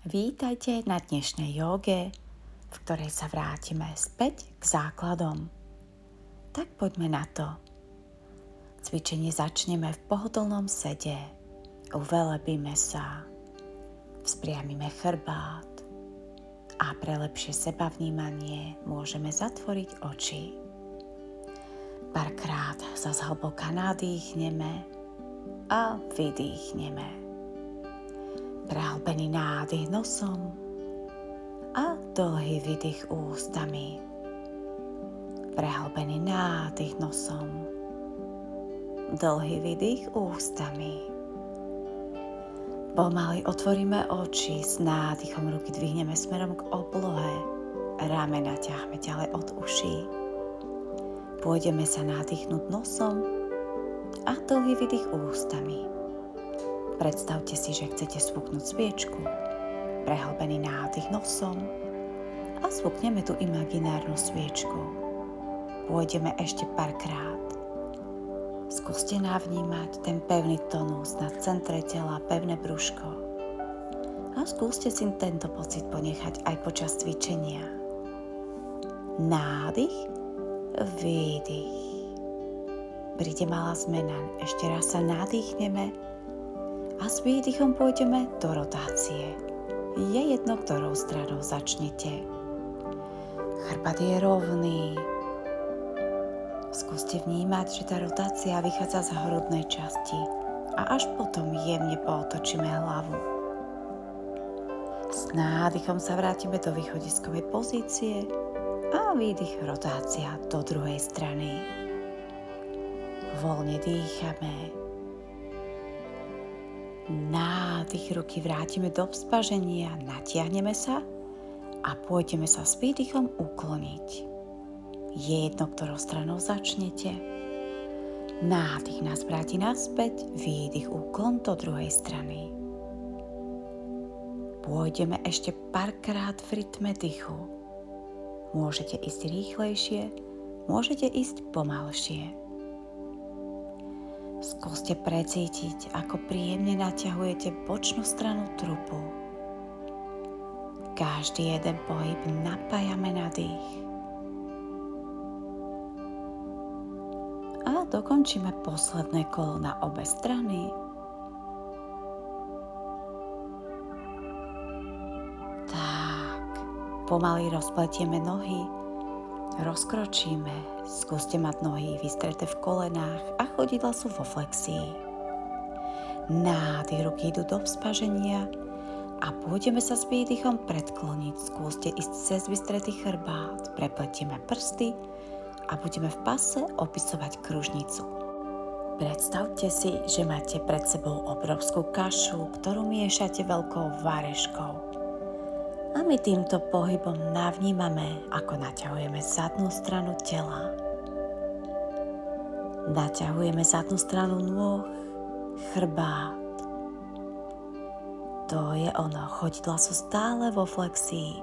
Vítajte na dnešnej jóge, v ktorej sa vrátime späť k základom. Tak poďme na to. Cvičenie začneme v pohodlnom sede. Uvelebíme sa, vzpriamime chrbát a pre lepšie sebavnímanie môžeme zatvoriť oči. Párkrát sa zhlboka nadýchneme a vydýchneme. Prehlbený nádych nosom a dlhý výdych ústami. Prehlbený nádych nosom, dlhý výdych ústami. Pomaly otvoríme oči, s nádychom ruky dvihneme smerom k oblohe, ramena ťahme ďalej od uší. Pôjdeme sa nadýchnúť nosom a dlhý výdych ústami. Predstavte si, že chcete sfúknuť sviečku, prehlbený nádych nosom a sfúkneme tú imaginárnu sviečku. Pôjdeme ešte párkrát. Skúste navnímať ten pevný tónus na centre tela, pevné brúško. A skúste si tento pocit ponechať aj počas cvičenia. Nádych, výdych. Príde malá zmena. Ešte raz sa nadýchneme a s výdychom pôjdeme do rotácie. Je jedno, ktorou stranou začnete. Chrbát je rovný. Skúste vnímať, že tá rotácia vychádza z hrudnej časti a až potom jemne pootočíme hlavu. S nádychom sa vrátime do východiskovej pozície a výdych rotácia do druhej strany. Voľne dýchame. Nádych ruky vrátime do vzpaženia, natiahneme sa a pôjdeme sa s výdychom ukloniť. Je jedno, ktorou stranou začnete. Nádych nás vráti naspäť, výdych úklon do druhej strany. Pôjdeme ešte párkrát v rytme dychu. Môžete ísť rýchlejšie, môžete ísť pomalšie. Skúste precítiť, ako príjemne naťahujete bočnú stranu trupu. Každý jeden pohyb napájame na dých. A dokončíme posledné kolo na obe strany. Tak, pomaly rozpletieme nohy, rozkročíme. Skúste mať nohy vystreté v kolenách a chodidlá sú vo flexii. Nádych, ruky idú do vzpaženia a pôjdeme sa s výdychom predkloniť. Skúste ísť cez vystretý chrbát, prepletieme prsty a budeme v pase opisovať kružnicu. Predstavte si, že máte pred sebou obrovskú kašu, ktorú miešate veľkou vareškou. A my týmto pohybom navnímame, ako naťahujeme zadnú stranu tela. Naťahujeme zadnú stranu nôh, chrbát. To je ono, chodidlá sú stále vo flexii.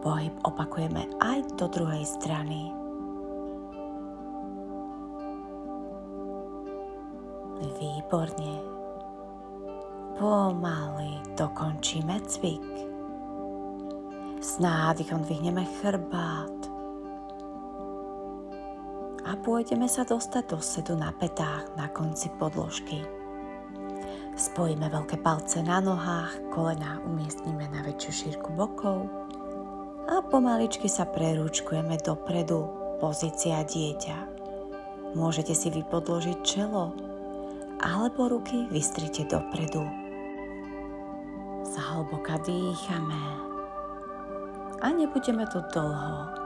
Pohyb opakujeme aj do druhej strany. Výborne. Pomaly dokončíme cvik. S nádychom dvihneme chrbát a pôjdeme sa dostať do sedu na pätách na konci podložky. Spojíme veľké palce na nohách, kolená umiestnime na väčšiu šírku bokov a pomaličky sa prerúčkujeme dopredu, pozícia dieťa. Môžete si vypodložiť čelo alebo ruky vystrite dopredu. Zahlboka dýchame. A nebudeme tu dlho.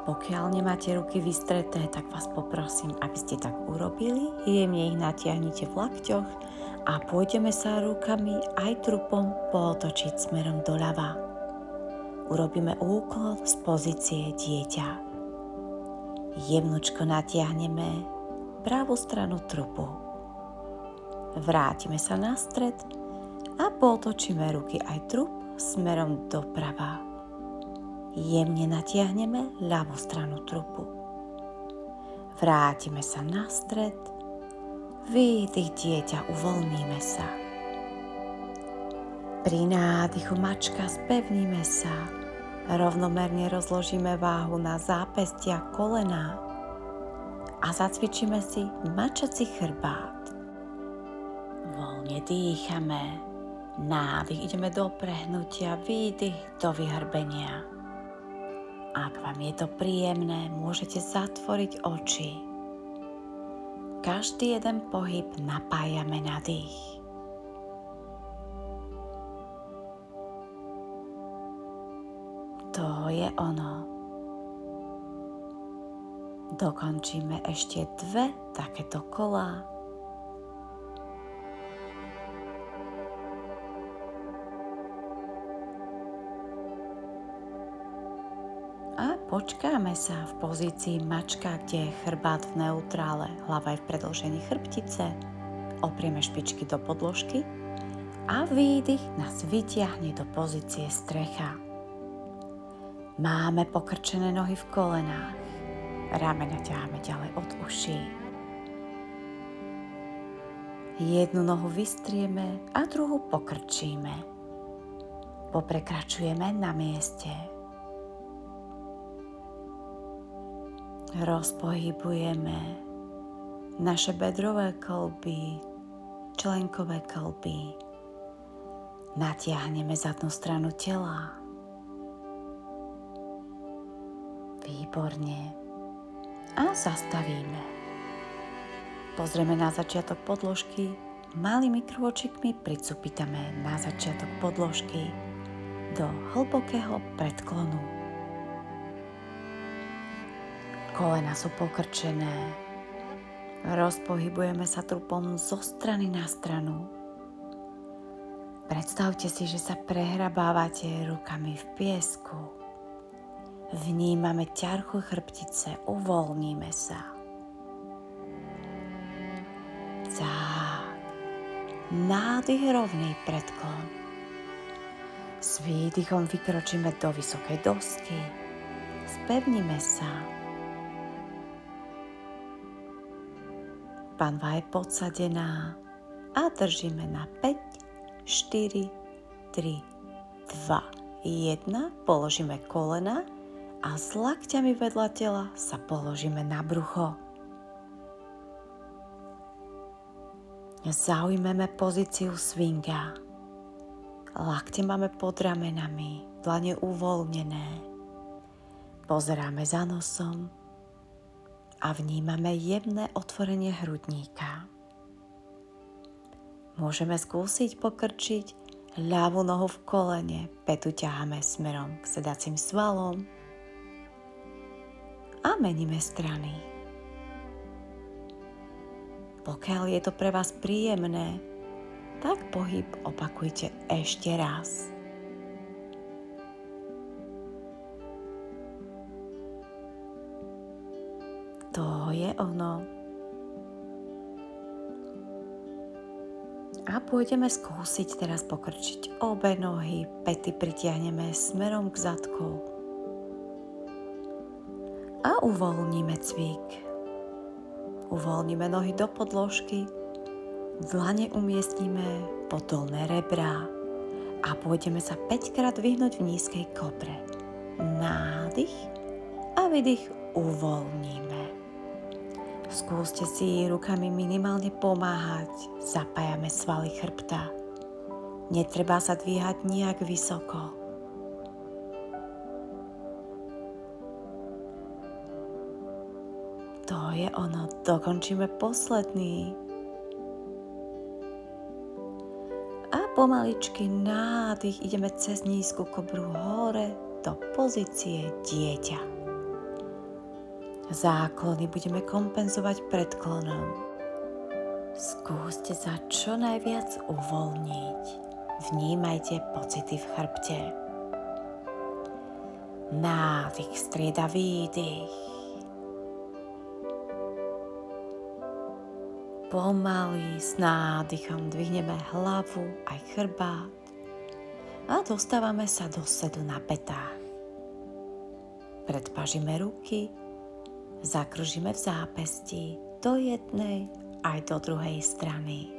Pokiaľ nemáte ruky vystreté, tak vás poprosím, aby ste tak urobili. Jemne ich natiahnite v lakťoch a pôjdeme sa rukami aj trupom pootočiť smerom doľava. Urobíme úklon z pozície dieťa. Jemnučko natiahneme pravú stranu trupu. Vrátime sa na stred a pootočíme ruky aj trup smerom doprava. Jemne natiahneme ľavú stranu trupu. Vrátime sa na stred. Výdych dieťa, uvoľníme sa. Pri nádychu mačka spevníme sa. Rovnomerne rozložíme váhu na zápestia, kolená a zacvičíme si mačací chrbát. Voľne dýchame. Nádych ideme do prehnutia, výdych do vyhrbenia. Ak vám je to príjemné, môžete zatvoriť oči. Každý jeden pohyb napájame na dých. To je ono. Dokončíme ešte 2 takéto kolá. A počkáme sa v pozícii mačka, kde je chrbát v neutrále, hlava je v predĺžení chrbtice, oprieme špičky do podložky a výdych nás vytiahne do pozície strecha. Máme pokrčené nohy v kolenách, ramena ťaháme ďalej od uší. Jednu nohu vystrieme a druhú pokrčíme. Poprekračujeme na mieste. Rozpohybujeme naše bedrové kĺby, členkové kĺby. Natiahneme zadnú stranu tela. Výborne. A zastavíme. Pozrieme na začiatok podložky. Malými krôčikmi pricupitame na začiatok podložky do hlbokého predklonu. Kolena sú pokrčené. Rozpohybujeme sa trupom zo strany na stranu. Predstavte si, že sa prehrabávate rukami v piesku. Vnímame ťarchu chrbtice, uvoľníme sa. Tak. Nádych, rovný predklon. S výdychom vykročíme do vysokej dosky. Spevníme sa. Panva je podsadená a držíme na 5, 4, 3, 2, 1. Položíme kolena a s lakťami vedľa tela sa položíme na brucho. Zaujmeme pozíciu swinga. Lakte máme pod ramenami, dlane uvoľnené. Pozeráme za nosom a vnímame jemné otvorenie hrudníka. Môžeme skúsiť pokrčiť ľavú nohu v kolene, pätu ťaháme smerom k sedacím svalom a meníme strany. Pokiaľ je to pre vás príjemné, tak pohyb opakujte ešte raz. To je ono. A pôjdeme skúsiť teraz pokrčiť obe nohy, päty pritiahneme smerom k zadku. A uvoľníme cvik. Uvoľníme nohy do podložky, dlane umiestnime pod dolné rebrá a pôjdeme sa 5-krát vyhnúť v nízkej kopre. Nádych a výdych uvoľníme. Skúste si rukami minimálne pomáhať, zapájame svaly chrbta. Netreba sa dvíhať nijak vysoko. To je ono, dokončíme posledný. A pomaličky nádych, ideme cez nízku kobru hore do pozície dieťa. Záklony budeme kompenzovať predklonom. Skúste sa čo najviac uvoľniť. Vnímajte pocity v chrbte. Nádych strieda výdych. Pomaly s nádychom dvihneme hlavu aj chrbát a dostávame sa do sedu na pätách. Predpažíme ruky, zakružíme v zápestí do jednej aj do druhej strany.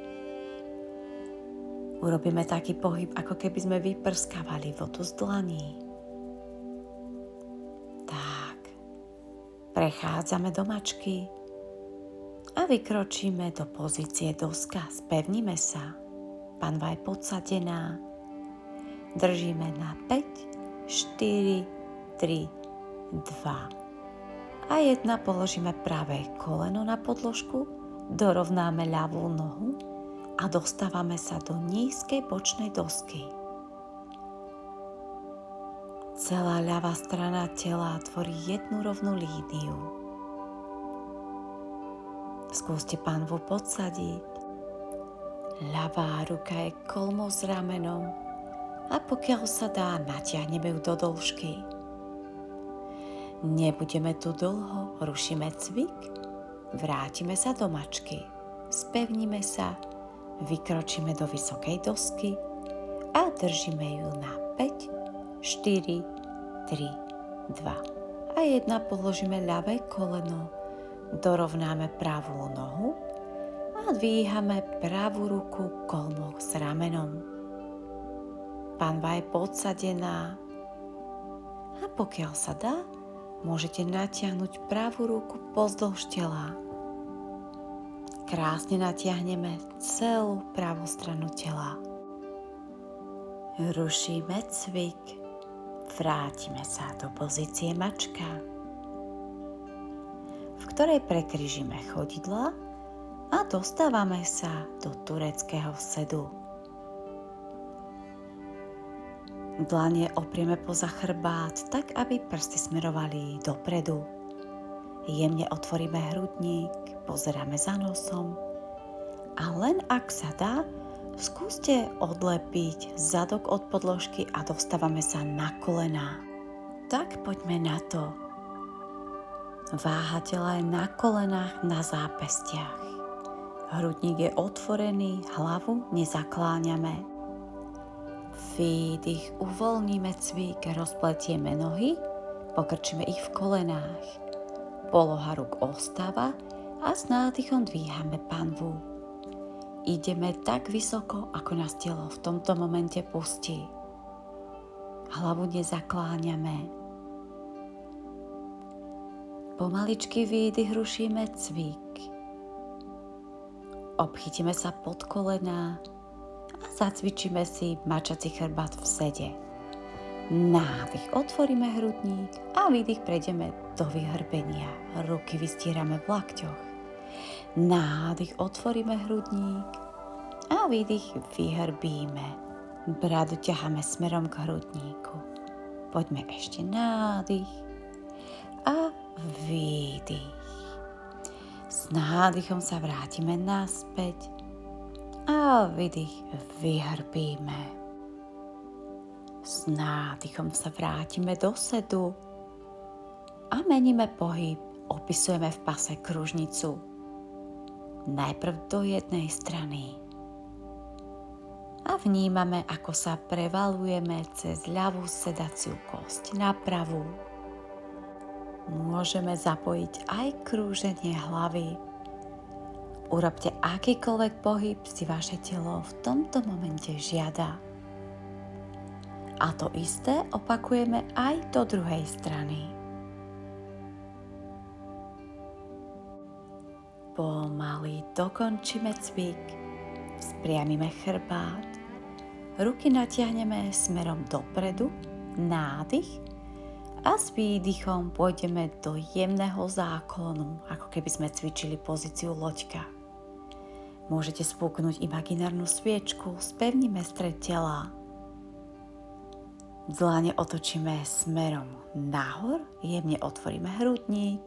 Urobíme taký pohyb, ako keby sme vyprskávali vodu z dlaní. Tak. Prechádzame do mačky a vykročíme do pozície doska. Spevníme sa. Panva je podsadená. Držíme na 5, 4, 3, 2 a 1. Položíme pravé koleno na podložku, dorovnáme ľavú nohu a dostávame sa do nízkej bočnej dosky. Celá ľavá strana tela tvorí jednu rovnú líniu. Skúste panvu podsadiť. Ľavá ruka je kolmou s ramenom a pokiaľ sa dá, natiahneme ju do dĺžky. Nebudeme tu dlho, rušíme cvik, vrátime sa do mačky, spevníme sa, vykročíme do vysokej dosky a držíme ju na 5, 4, 3, 2 a 1. Položíme ľavé koleno, dorovnáme pravú nohu a dvíhame pravú ruku kolmou s ramenom. Panva je podsadená a pokiaľ sa dá, môžete natiahnuť pravú ruku pozdĺž tela. Krásne natiahneme celú pravú stranu tela. Rušíme cvik. Vrátime sa do pozície mačka, v ktorej prekryžíme chodidlá a dostávame sa do tureckého sedu. Dlane oprieme poza chrbát tak, aby prsty smerovali dopredu. Jemne otvoríme hrudník, pozeráme za nosom a len ak sa dá, skúste odlepiť zadok od podložky a dostávame sa na kolená. Tak poďme na to. Váha tela je na kolenách, na zápestiach. Hrudník je otvorený, hlavu nezakláňame. Výdych, uvoľníme cvik, rozpletieme nohy, pokrčíme ich v kolenách. Poloha rúk ostáva a s nádychom dvíhame panvu. Ideme tak vysoko, ako nás telo v tomto momente pustí. Hlavu nezakláňame. Pomaličky výdych, rušíme cvik. Obchytíme sa pod kolená a zacvičíme si mačací chrbát v sede. Nádych, otvoríme hrudník a výdych, prejdeme do vyhrbenia. Ruky vystierame v lakťoch. Nádych, otvoríme hrudník a výdych, vyhrbíme. Bradu ťaháme smerom k hrudníku. Poďme ešte nádych a výdych. S nádychom sa vrátime naspäť a výdych, vyhrbíme. S nádychom sa vrátime do sedu a meníme pohyb. Opisujeme v pase kružnicu. Najprv do jednej strany. A vnímame, ako sa prevalujeme cez ľavú sedaciu kosť na pravú. Môžeme zapojiť aj krúženie hlavy. Urobte akýkoľvek pohyb si vaše telo v tomto momente žiada. A to isté opakujeme aj do druhej strany. Pomaly dokončíme cvik, spriamime chrbát, ruky natiahneme smerom dopredu, nádych a s výdychom pôjdeme do jemného záklonu, ako keby sme cvičili pozíciu loďka. Môžete spúknuť imaginárnu sviečku, spevníme stred tela. Dlane otočíme smerom nahor, jemne otvoríme hrudník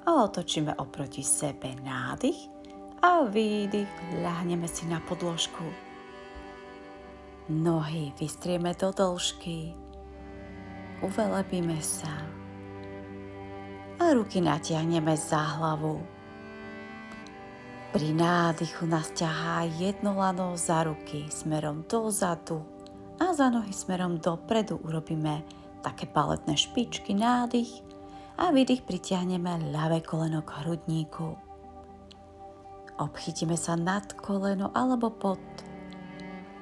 a otočíme oproti sebe nádych a výdych, ľahneme si na podložku. Nohy vystrieme do dĺžky, uvelebíme sa a ruky natiahneme za hlavu. Pri nádychu nás ťahá jedno lano za ruky smerom dozadu a za nohy smerom dopredu. Urobíme také baletné špičky, nádych a výdych, pritiahneme ľavé koleno k hrudníku. Obchytíme sa nad koleno alebo pod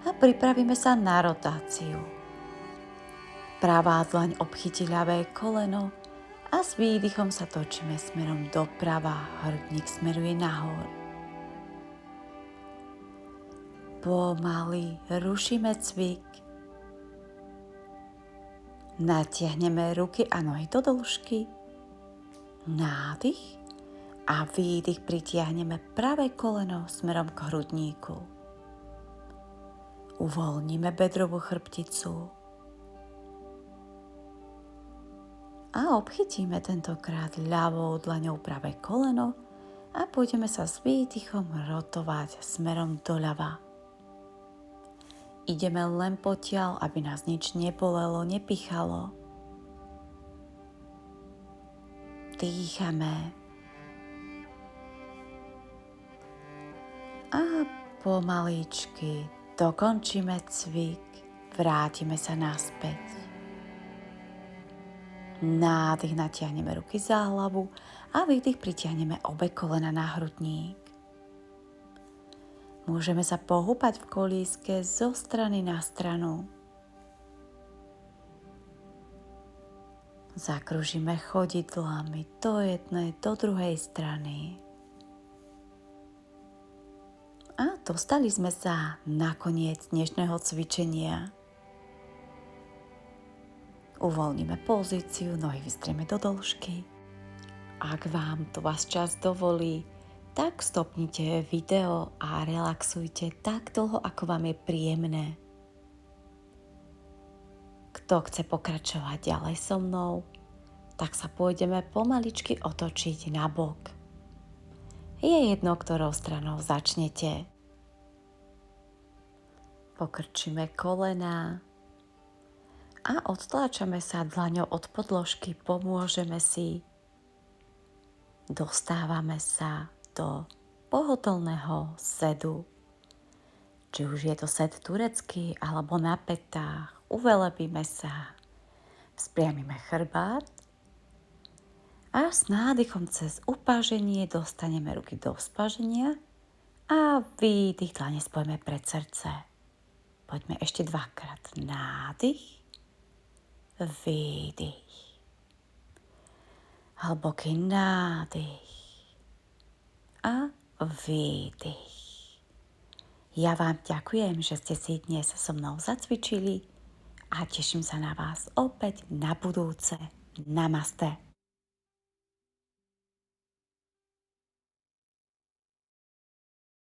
a pripravíme sa na rotáciu. Pravá dlaň obchytí ľavé koleno a s výdychom sa točíme smerom doprava, hrudník smeruje nahor. Pomaly rušíme cvik. Natiahneme ruky a nohy do dĺžky. Nádych a výdych, pritiahneme pravé koleno smerom k hrudníku. Uvoľníme bedrovú chrbticu a obchytíme tentokrát ľavou dlaňou pravé koleno a pôjdeme sa s výdychom rotovať smerom doľava. Ideme len potiaľ, aby nás nič nebolelo, nepichalo. Dýchame. A pomaličky dokončíme cvik, vrátime sa naspäť. Nádych, natiahneme ruky za hlavu a výdych, pritiahneme obe kolena na hrudník. Môžeme sa pohúpať v kolíske zo strany na stranu. Zakružíme chodidlami do jednej, do druhej strany. A dostali sme sa na koniec dnešného cvičenia. Uvoľníme pozíciu, nohy vystrieme do dĺžky. Ak vám to vás čas dovolí, tak stopnite video a relaxujte tak dlho, ako vám je príjemné. Kto chce pokračovať ďalej so mnou, tak sa pôjdeme pomaličky otočiť na bok. Je jedno, ktorou stranou začnete. Pokrčíme kolená a odtláčame sa dlaňou od podložky, pomôžeme si. Dostávame sa do pohodlného sedu. Či už je to sed turecký alebo na pätách, uvelebíme sa, vzpriamime chrbát a s nádychom cez upáženie dostaneme ruky do vzpáženia a výdych, dlane spojíme pred srdce. Poďme ešte dvakrát. Nádych, výdych. Hlboký nádych a výdych. Ja vám ďakujem, že ste si dnes so mnou zacvičili a teším sa na vás opäť na budúce. Namaste.